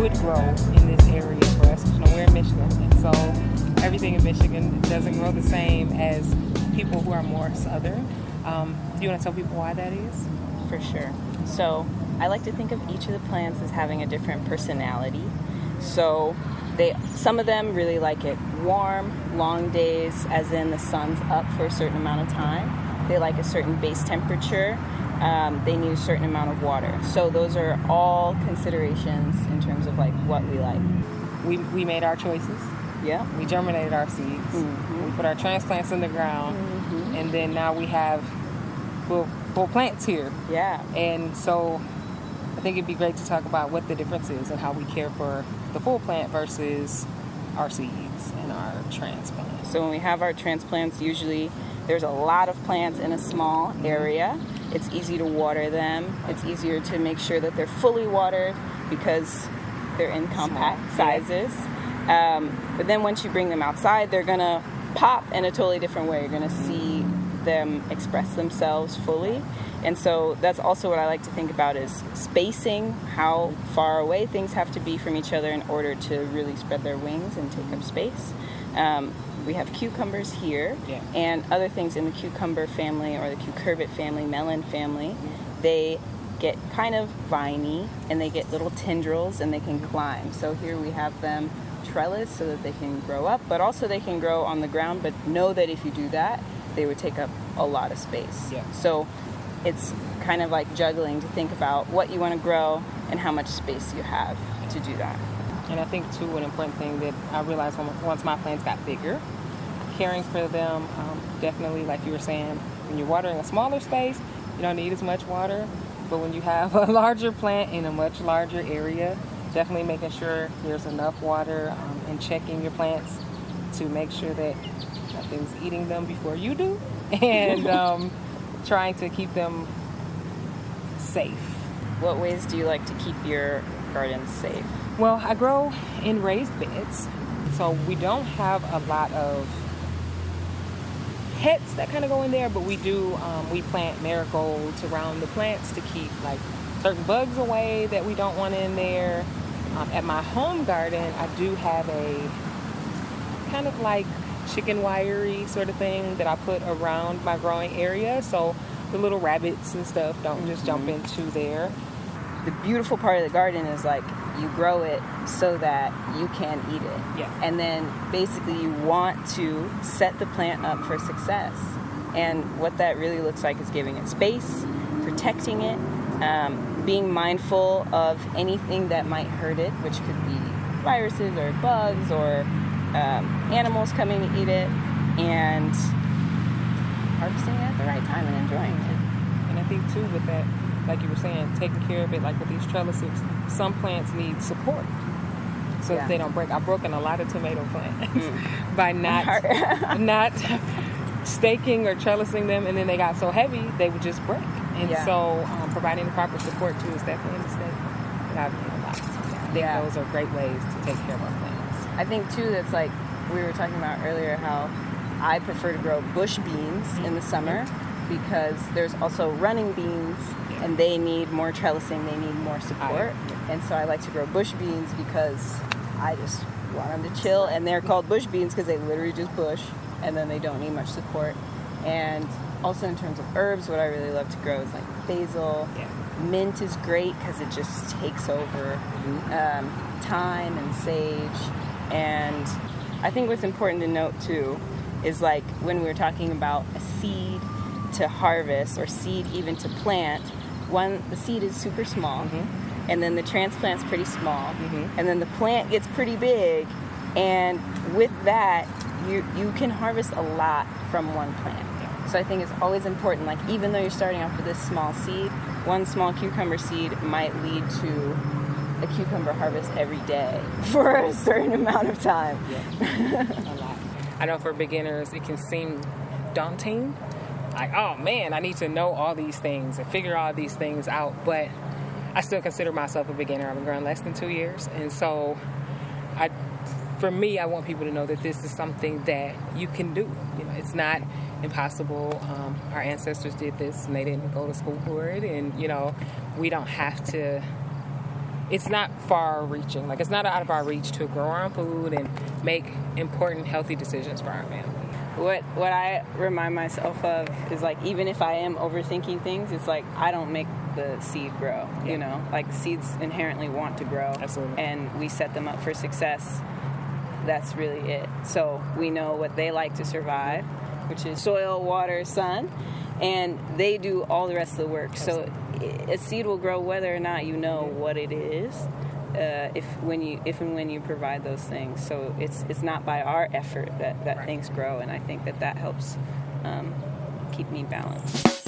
would grow in this area for us. You know, we're in Michigan, and so everything in Michigan doesn't grow the same as people who are more southern. Do you want to tell people why that is? For sure. So I like to think of each of the plants as having a different personality. So some of them really like it warm, long days, as in the sun's up for a certain amount of time. They like a certain base temperature. They need a certain amount of water. So those are all considerations in terms of like what we like. We made our choices. Yeah. We germinated our seeds. Mm-hmm. We put our transplants in the ground. Mm-hmm. And then now we have full plants here. Yeah. And so I think it'd be great to talk about what the difference is and how we care for the full plant versus our seeds and our transplants. So when we have our transplants, usually there's a lot of plants in a small area. It's easy to water them. It's easier to make sure that they're fully watered because they're in compact sizes. But then once you bring them outside, they're going to pop in a totally different way. You're going to see them express themselves fully. And so that's also what I like to think about is spacing, how far away things have to be from each other in order to really spread their wings and take up space. We have cucumbers here, and other things in the cucumber family or the cucurbit family, melon family. They get kind of viney, and they get little tendrils, and they can climb. So here we have them trellis so that they can grow up, but also they can grow on the ground, but know that if you do that, they would take up a lot of space. Yeah. So it's kind of like juggling to think about what you want to grow and how much space you have to do that. And I think, too, an important thing that I realized once my plants got bigger, caring for them, definitely, like you were saying, when you're watering a smaller space, you don't need as much water. But when you have a larger plant in a much larger area, definitely making sure there's enough water and checking your plants to make sure that nothing's eating them before you do, and trying to keep them safe. What ways do you like to keep your gardens safe? Well, I grow in raised beds, so we don't have a lot of pets that kind of go in there, but we do, we plant marigolds around the plants to keep like certain bugs away that we don't want in there. At my home garden, I do have a kind of like chicken wiry sort of thing that I put around my growing area, so the little rabbits and stuff don't just jump into there. The beautiful part of the garden is like you grow it so that you can eat it. Yeah. And then basically you want to set the plant up for success. And what that really looks like is giving it space, protecting it, being mindful of anything that might hurt it, which could be viruses or bugs or animals coming to eat it, and harvesting it at the right time and enjoying it. And I think too with that, like you were saying, taking care of it, like with these trellises, some plants need support so that they don't break. I've broken a lot of tomato plants by not staking or trellising them, and then they got so heavy they would just break. And so providing the proper support too is definitely a mistake that I've made a lot. I think those are great ways to take care of our plants. I think too that's like we were talking about earlier, how I prefer to grow bush beans in the summer because there's also running beans and they need more trellising, they need more support. And so I like to grow bush beans because I just want them to chill, and they're called bush beans because they literally just bush and then they don't need much support. And also in terms of herbs, what I really love to grow is like basil. Mint is great because it just takes over. Thyme and sage. And I think what's important to note too is like when we were talking about a seed to harvest or seed even to plant, the seed is super small, and then the transplant's pretty small, and then the plant gets pretty big, and with that you can harvest a lot from one plant. So I think it's always important, like even though you're starting off with this small seed, one small cucumber seed might lead to a cucumber harvest every day for a certain amount of time. A lot. I know for beginners it can seem daunting, like, oh man, I need to know all these things and figure all these things out, but I still consider myself a beginner. I've been growing less than 2 years, and so for me, I want people to know that this is something that you can do. You know, it's not impossible. Our ancestors did this and they didn't go to school for it, and you know, we don't have to. it's not far-reaching. Like, it's not out of our reach to grow our own food and make important, healthy decisions for our family. What I remind myself of is, like, even if I am overthinking things, it's like I don't make the seed grow, you know? Like, seeds inherently want to grow. Absolutely. And we set them up for success. That's really it. So we know what they like to survive, which is soil, water, sun, and they do all the rest of the work. Absolutely. So a seed will grow whether or not you know what it is, if and when you provide those things. So it's not by our effort that things grow, and I think that helps keep me balanced.